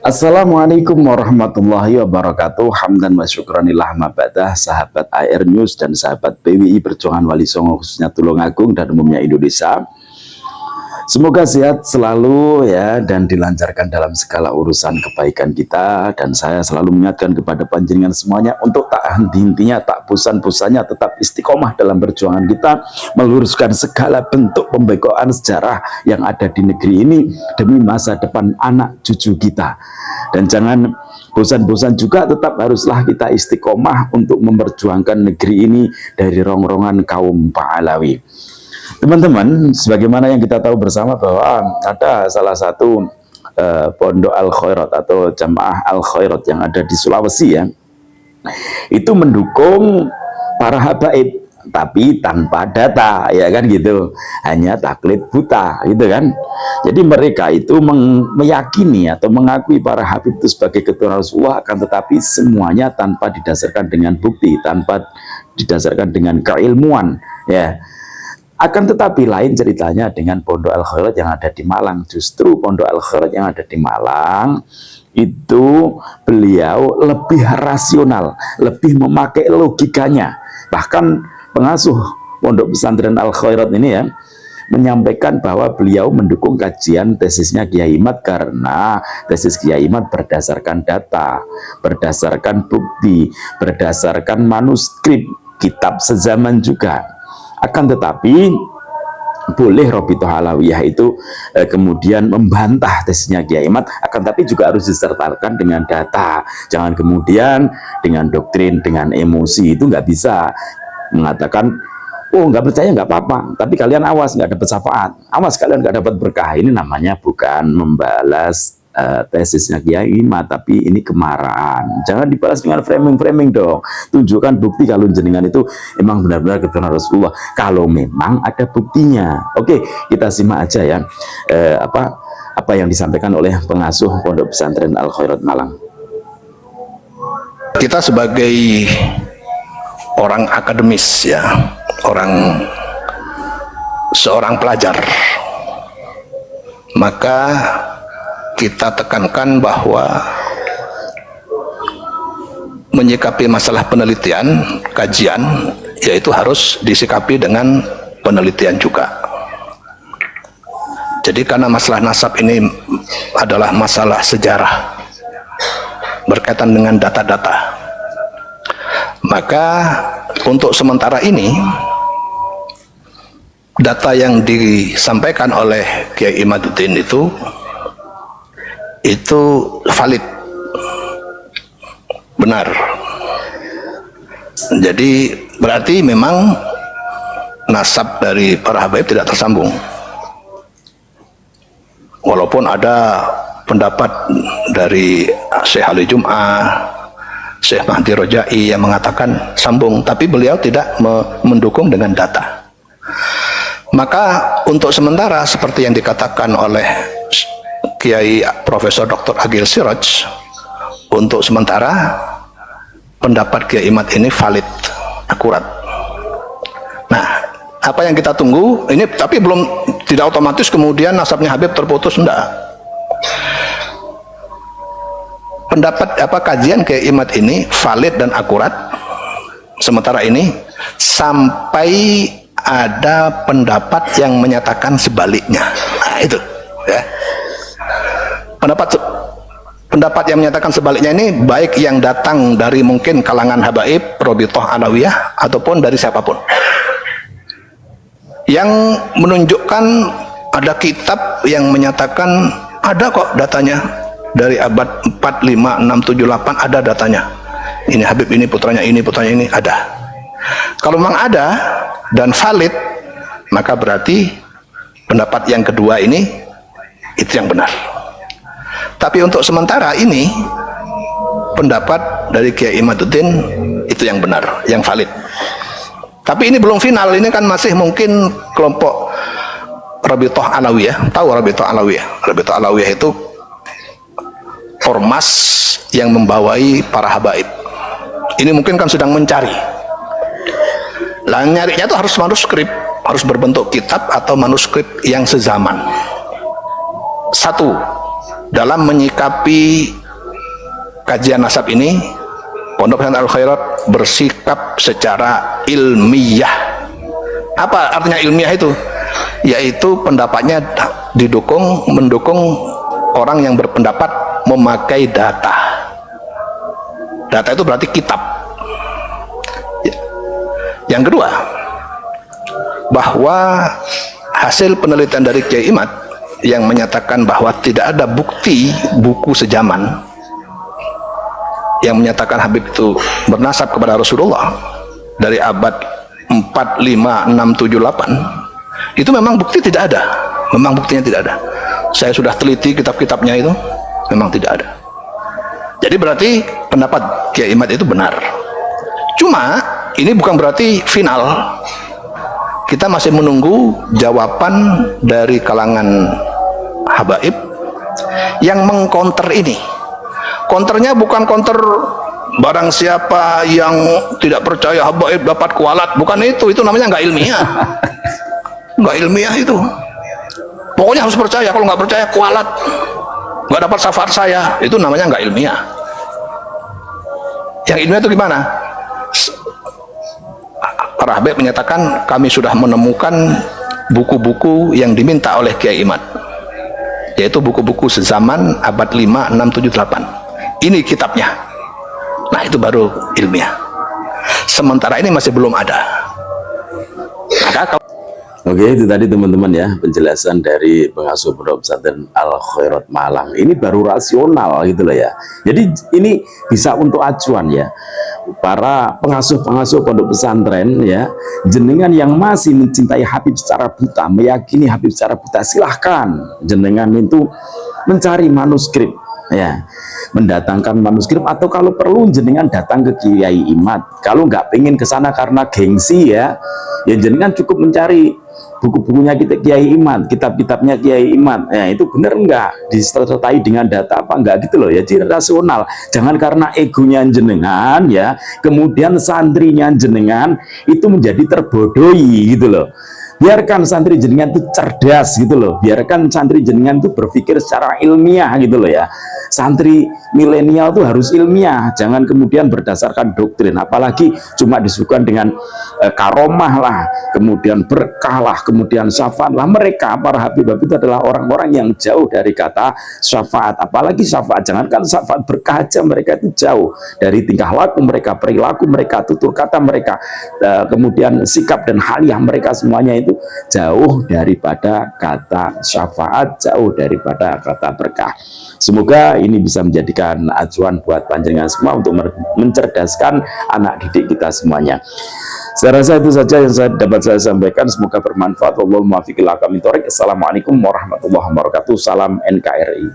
Assalamualaikum warahmatullahi wabarakatuh. Hamdan wa syukranillah mabadah, sahabat AR News dan sahabat PWI Perjuangan Wali Songo khususnya Tulungagung dan umumnya Indonesia. Semoga sehat selalu ya dan dilancarkan dalam segala urusan kebaikan kita, dan saya selalu mengingatkan kepada panjenengan semuanya untuk tak henti-hentinya, tak bosan-bosannya tetap istiqomah dalam perjuangan kita meluruskan segala bentuk pembekoan sejarah yang ada di negeri ini demi masa depan anak cucu kita. Dan jangan bosan-bosan juga, tetap haruslah kita istiqomah untuk memperjuangkan negeri ini dari rongrongan kaum Pahlawi. Teman-teman, sebagaimana yang kita tahu bersama bahwa ada salah satu pondok Al-Khairat atau jamaah Al-Khairat yang ada di Sulawesi ya, itu mendukung para habaib tapi tanpa data, ya kan gitu, hanya taklid buta gitu kan. Jadi mereka itu meyakini atau mengakui para habib itu sebagai keturunan Rasulullah, akan tetapi semuanya tanpa didasarkan dengan bukti, tanpa didasarkan dengan keilmuan ya. Akan tetapi lain ceritanya dengan Pondok Al-Khairat yang ada di Malang. Justru Pondok Al-Khairat yang ada di Malang itu beliau lebih rasional, lebih memakai logikanya. Bahkan pengasuh Pondok Pesantren Al-Khairat ini ya menyampaikan bahwa beliau mendukung kajian tesisnya Kiai Imad karena tesis Kiai Imad berdasarkan data, berdasarkan bukti, berdasarkan manuskrip kitab sezaman juga. Akan tetapi boleh Robitoh Alawiyah itu kemudian membantah tesisnya Kiai Imad, akan tapi juga harus disertakan dengan data. Jangan kemudian dengan doktrin, dengan emosi, itu nggak bisa mengatakan oh nggak percaya nggak apa-apa, tapi kalian awas nggak dapat syafaat, awas kalian nggak dapat berkah. Ini namanya bukan membalas tesisnya Kiai Imad, tapi ini kemarahan. Jangan dibalas dengan framing-framing dong. Tunjukkan bukti kalau jenengan itu emang benar-benar keturunan Rasulullah, kalau memang ada buktinya. Oke, kita simak aja ya apa yang disampaikan oleh pengasuh Pondok Pesantren Al-Khairat Malang. Kita sebagai orang akademis ya, seorang pelajar, maka kita tekankan bahwa menyikapi masalah penelitian, kajian, yaitu harus disikapi dengan penelitian juga. Jadi karena masalah nasab ini adalah masalah sejarah berkaitan dengan data-data, maka untuk sementara ini data yang disampaikan oleh Kiai Imaduddin itu valid, benar. Jadi berarti memang nasab dari para habaib tidak tersambung, walaupun ada pendapat dari Syekh Ali Jum'ah, Syekh Mahdi Rojai yang mengatakan sambung, tapi beliau tidak mendukung dengan data. Maka untuk sementara seperti yang dikatakan oleh Kiai Profesor Dr. Agil Siraj, untuk sementara pendapat Kiai Imad ini valid, akurat. Nah, apa yang kita tunggu ini, tapi belum, tidak otomatis kemudian nasabnya Habib terputus, enggak. Pendapat kajian Kiai Imad ini valid dan akurat sementara ini, sampai ada pendapat yang menyatakan sebaliknya. Nah, itu ya. Pendapat yang menyatakan sebaliknya ini baik yang datang dari mungkin kalangan habaib, Robitoh Alawiyah, ataupun dari siapapun yang menunjukkan ada kitab yang menyatakan ada kok datanya dari abad 4, 5, 6, 7, 8 ada datanya, ini Habib ini putranya ini ada. Kalau memang ada dan valid, maka berarti pendapat yang kedua ini itu yang benar. Tapi untuk sementara ini pendapat dari Kiai Imaduddin itu yang benar, yang valid. Tapi ini belum final, ini kan masih mungkin kelompok Rabithah Alawiyah. Tahu Rabithah Alawiyah? Rabithah Alawiyah itu ormas yang membawai para habaib. Ini mungkin kan sedang mencari. Lah nyarinya itu harus manuskrip, harus berbentuk kitab atau manuskrip yang sezaman. Satu, dalam menyikapi kajian nasab ini, Pondok Pesantren Al Khairat bersikap secara ilmiah. Apa artinya ilmiah itu? Yaitu pendapatnya mendukung orang yang berpendapat memakai data. Data itu berarti kitab. Yang kedua, bahwa hasil penelitian dari Kiai Imad yang menyatakan bahwa tidak ada bukti buku sejaman yang menyatakan Habib itu bernasab kepada Rasulullah dari abad 4, 5, 6, 7, 8, itu memang bukti tidak ada. Memang buktinya tidak ada. Saya sudah teliti kitab-kitabnya, itu memang tidak ada. Jadi berarti pendapat Kiai Imad itu benar. Cuma ini bukan berarti final. Kita masih menunggu jawaban dari kalangan habaib yang mengkonter ini. Konternya bukan konter barang siapa yang tidak percaya habaib dapat kualat, bukan itu namanya nggak ilmiah. Nggak ilmiah itu. Pokoknya harus percaya, kalau nggak percaya kualat, nggak dapat syafaat saya, itu namanya nggak ilmiah. Yang ilmiah itu gimana? Para habaib menyatakan kami sudah menemukan buku-buku yang diminta oleh Kiai Imad, yaitu buku-buku sezaman abad 5, 6, 7, 8. Ini kitabnya. Nah, itu baru ilmiah. Sementara ini masih belum ada. Maka Oke, itu tadi teman-teman ya penjelasan dari pengasuh Pondok Pesantren Al Khairat Malang. Ini baru rasional gitu loh ya. Jadi ini bisa untuk acuan ya. Para pengasuh-pengasuh pondok pesantren ya, jenengan yang masih mencintai Habib secara buta, meyakini Habib secara buta, silahkan jenengan itu mencari manuskrip ya, mendatangkan manuskrip, atau kalau perlu jenengan datang ke Kiai Imad. Kalau nggak pengen ke sana karena gengsi ya jenengan cukup mencari buku-bukunya Kiai Imad, kitab-kitabnya Kiai Imad. Ya, itu benar nggak disertai dengan data apa enggak gitu loh ya. Jadi rasional. Jangan karena egonya jenengan ya, kemudian santrinya jenengan itu menjadi terbodohi gitu loh. Biarkan santri jenengan itu cerdas gitu loh. Biarkan santri jenengan itu berpikir secara ilmiah gitu loh ya. Santri milenial itu harus ilmiah, jangan kemudian berdasarkan doktrin, apalagi cuma disuguhkan dengan karomah lah, kemudian berkah lah, kemudian syafaat lah. Mereka para habib itu adalah orang-orang yang jauh dari kata syafaat, apalagi syafaat. Jangankan syafaat, berkah aja mereka itu jauh dari tingkah laku mereka, perilaku mereka, tutur kata mereka, kemudian sikap dan haliah mereka, semuanya itu jauh daripada kata syafaat, jauh daripada kata berkah. Semoga ini bisa menjadikan acuan buat panjenengan semua untuk mencerdaskan anak didik kita semuanya. Saya rasa itu saja yang dapat saya sampaikan. Semoga bermanfaat. Wallahul muwaffiq ila aqwamit thoriq. Assalamualaikum warahmatullahi wabarakatuh. Salam NKRI.